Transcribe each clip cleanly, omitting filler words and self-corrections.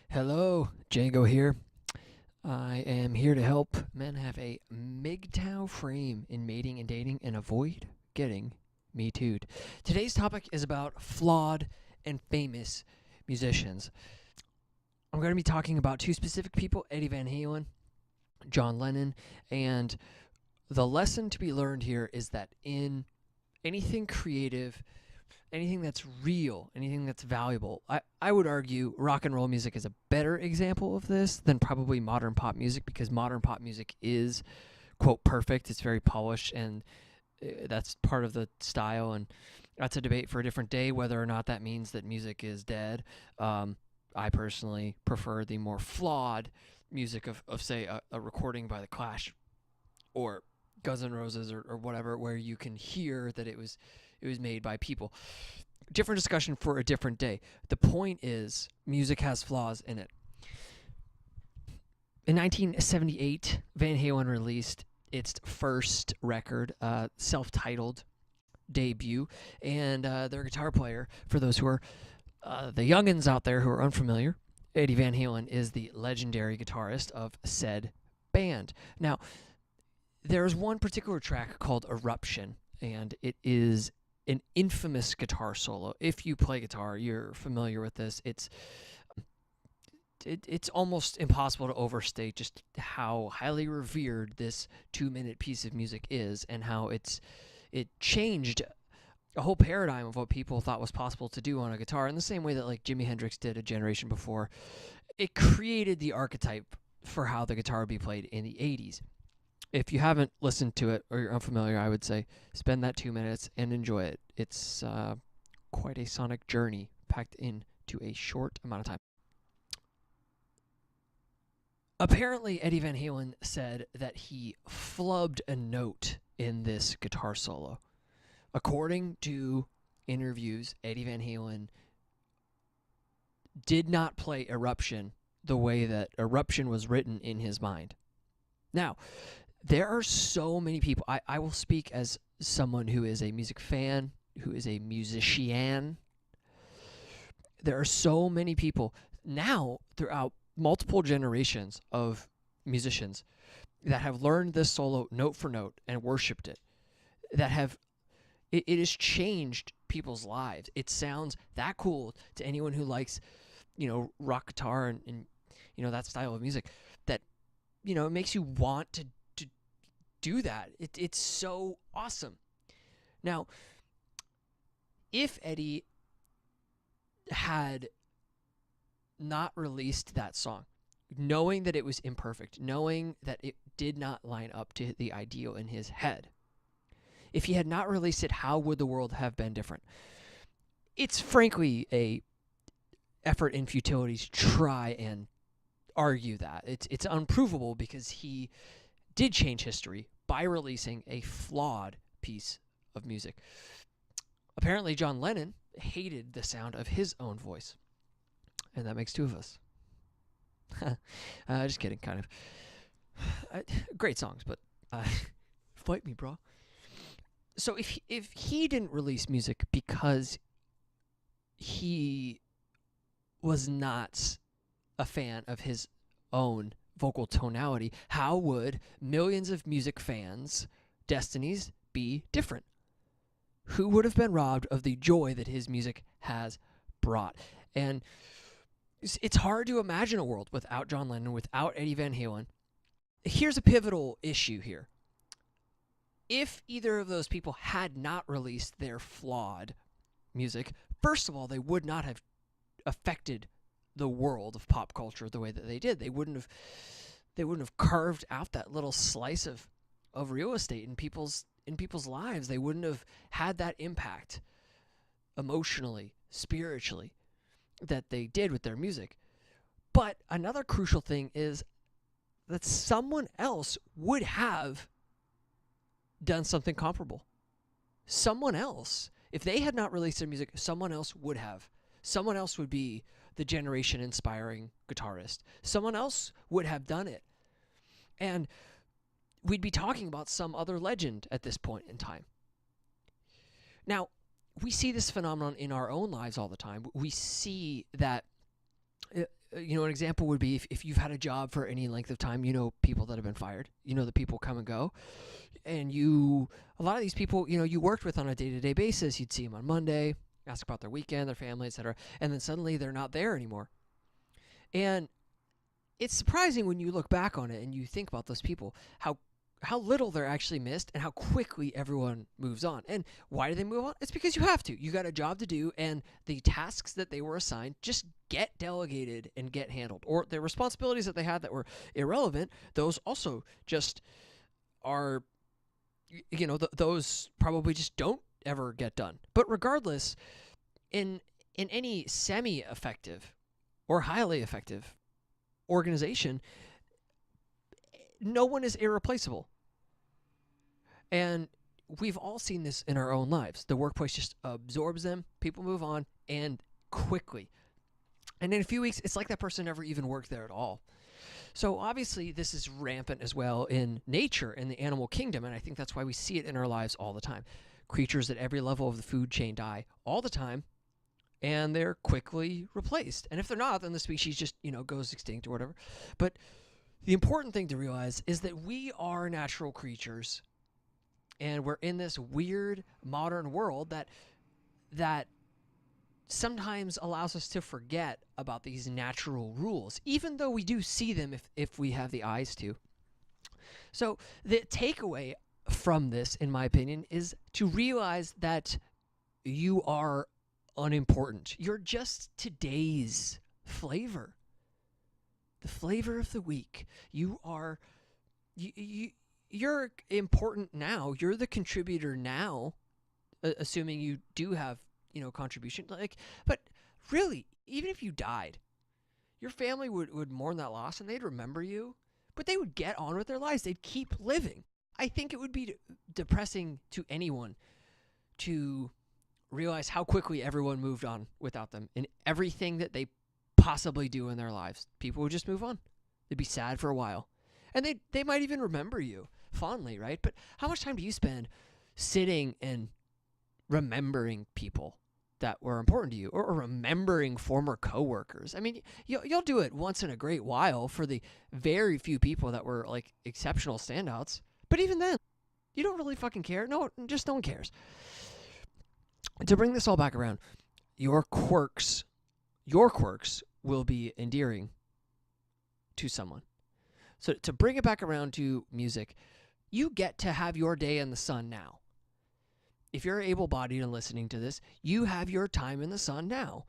Hello, Django here. I am here to help men have a mgtow frame in mating and dating and avoid getting me too'd. Today's topic is about flawed and famous musicians. I'm going to be talking about two specific people, Eddie Van Halen, John Lennon, and the lesson to be learned here is that in anything creative, anything that's real, anything that's valuable. I would argue rock and roll music is a better example of this than probably modern pop music because modern pop music is, quote, perfect. It's very polished, and that's part of the style, and that's a debate for a different day whether or not that means that music is dead. I personally prefer the more flawed music of say, a recording by The Clash or Guns N' Roses or whatever, where you can hear that it was made by people. Different discussion for a different day. The point is, music has flaws in it. In 1978, Van Halen released its first record, self-titled debut, and their guitar player, for those who are the youngins out there who are unfamiliar, Eddie Van Halen is the legendary guitarist of said band. Now, there's one particular track called Eruption, and it is an infamous guitar solo. If you play guitar, you're familiar with this. It's almost impossible to overstate just how highly revered this 2-minute piece of music is, and how it changed a whole paradigm of what people thought was possible to do on a guitar, in the same way that like Jimi Hendrix did a generation before. It created the archetype for how the guitar would be played in the 80s. If you haven't listened to it or you're unfamiliar, I would say spend that 2 minutes and enjoy it. It's quite a sonic journey packed into a short amount of time. Apparently, Eddie Van Halen said that he flubbed a note in this guitar solo. According to interviews, Eddie Van Halen did not play Eruption the way that Eruption was written in his mind. Now, there are so many people. I will speak as someone who is a music fan, who is a musician. There are so many people now throughout multiple generations of musicians that have learned this solo note for note and worshipped it. That have it has changed people's lives. It sounds that cool to anyone who likes, rock guitar and that style of music. That it makes you want to do that. It's so awesome. Now, if Eddie had not released that song, knowing that it was imperfect, knowing that it did not line up to the ideal in his head, if he had not released it, how would the world have been different? It's frankly a effort in futility to try and argue that. It's unprovable because he did change history by releasing a flawed piece of music. Apparently, John Lennon hated the sound of his own voice, and that makes two of us. Just kidding, kind of. Great songs, but fight me, bro. So if he didn't release music because he was not a fan of his own vocal tonality, how would millions of music fans' destinies be different? Who would have been robbed of the joy that his music has brought? And it's hard to imagine a world without John Lennon, without Eddie Van Halen. Here's a pivotal issue here. If either of those people had not released their flawed music, first of all, they would not have affected the world of pop culture the way that they did. They wouldn't have carved out that little slice of real estate in people's lives. They wouldn't have had that impact emotionally, spiritually, that they did with their music. But another crucial thing is that someone else would have done something comparable. Someone else, if they had not released their music, someone else would have. Someone else would be the generation inspiring guitarist. Someone else would have done it. And we'd be talking about some other legend at this point in time. Now, we see this phenomenon in our own lives all the time. We see that an example would be if you've had a job for any length of time, people that have been fired, the people come and go. And a lot of these people, you worked with on a day-to-day basis. You'd see them on Monday, ask about their weekend, their family, etc. And then suddenly they're not there anymore. And it's surprising when you look back on it and you think about those people, how little they're actually missed and how quickly everyone moves on. And why do they move on? It's because you have to. You got a job to do, and the tasks that they were assigned just get delegated and get handled. Or the responsibilities that they had that were irrelevant, those also just are, those probably just don't ever get done. But regardless, in any semi-effective or highly effective organization, no one is irreplaceable. And we've all seen this in our own lives. The workplace just absorbs them, people move on, and quickly. And in a few weeks, it's like that person never even worked there at all. So obviously, this is rampant as well in nature, in the animal kingdom, and I think that's why we see it in our lives all the time. Creatures at every level of the food chain die all the time, and they're quickly replaced. And if they're not, then the species just, goes extinct or whatever. But the important thing to realize is that we are natural creatures, and we're in this weird modern world that sometimes allows us to forget about these natural rules, even though we do see them if we have the eyes to. So the takeaway from this, in my opinion, is to realize that you are unimportant. You're just today's flavor. The flavor of the week. You're important now. You're the contributor now, assuming you do have, contribution. But really, even if you died, your family would mourn that loss and they'd remember you, but they would get on with their lives. They'd keep living. I think it would be depressing to anyone to realize how quickly everyone moved on without them in everything that they possibly do in their lives. People would just move on. They'd be sad for a while. And they might even remember you fondly, right? But how much time do you spend sitting and remembering people that were important to you, or remembering former coworkers? I mean, you'll do it once in a great while for the very few people that were like exceptional standouts. But even then, you don't really fucking care. No, just no one cares. To bring this all back around, your quirks will be endearing to someone. So to bring it back around to music, you get to have your day in the sun now. If you're able-bodied and listening to this, you have your time in the sun now.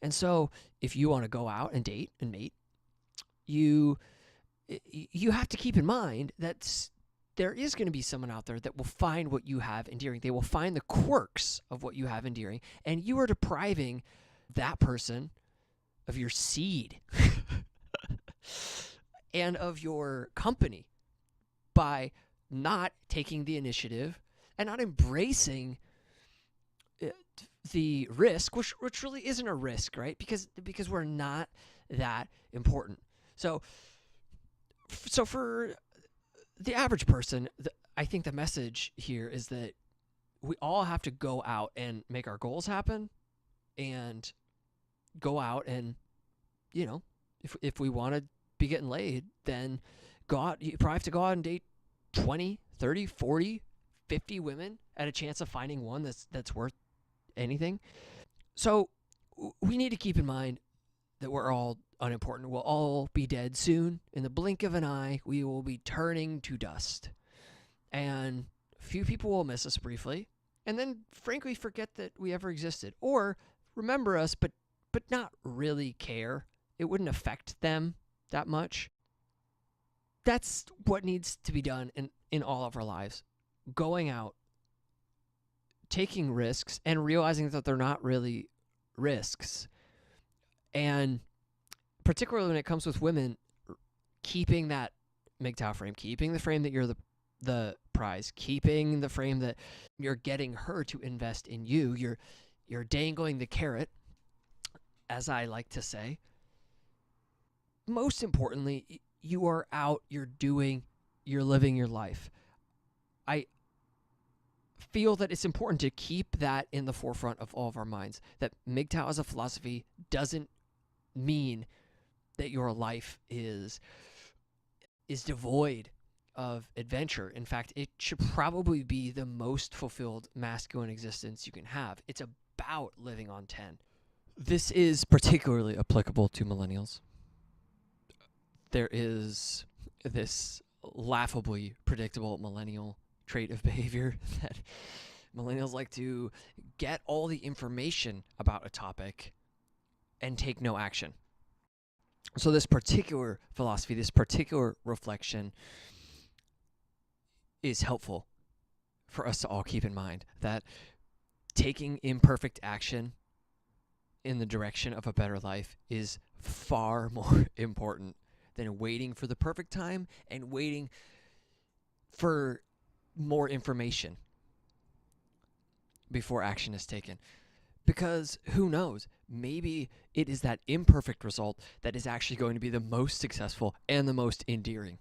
And so if you want to go out and date and mate, you have to keep in mind that there is going to be someone out there that will find what you have endearing. They will find the quirks of what you have endearing, and you are depriving that person of your seed and of your company by not taking the initiative and not embracing the risk, which really isn't a risk, right? Because we're not that important. So for the average person, I think the message here is that we all have to go out and make our goals happen, and go out and, if we want to be getting laid, then you probably have to go out and date 20, 30, 40, 50 women at a chance of finding one that's worth anything. So we need to keep in mind that we're all unimportant. We'll all be dead soon. In the blink of an eye, we will be turning to dust. And few people will miss us briefly, and then frankly forget that we ever existed, or remember us but not really care. It wouldn't affect them that much. That's what needs to be done in all of our lives. Going out, taking risks, and realizing that they're not really risks. And particularly when it comes with women, keeping that mgtow frame, keeping the frame that you're the prize, keeping the frame that you're getting her to invest in you. You're dangling the carrot, as I like to say. Most importantly, you are out, you're living your life. I feel that it's important to keep that in the forefront of all of our minds, that mgtow as a philosophy doesn't mean that your life is devoid of adventure. In fact, it should probably be the most fulfilled masculine existence you can have. It's about living on 10. This is particularly applicable to millennials. There is this laughably predictable millennial trait of behavior that millennials like to get all the information about a topic and take no action. So this particular philosophy, this particular reflection is helpful for us to all keep in mind, that taking imperfect action in the direction of a better life is far more important than waiting for the perfect time and waiting for more information before action is taken. Because who knows, maybe it is that imperfect result that is actually going to be the most successful and the most endearing.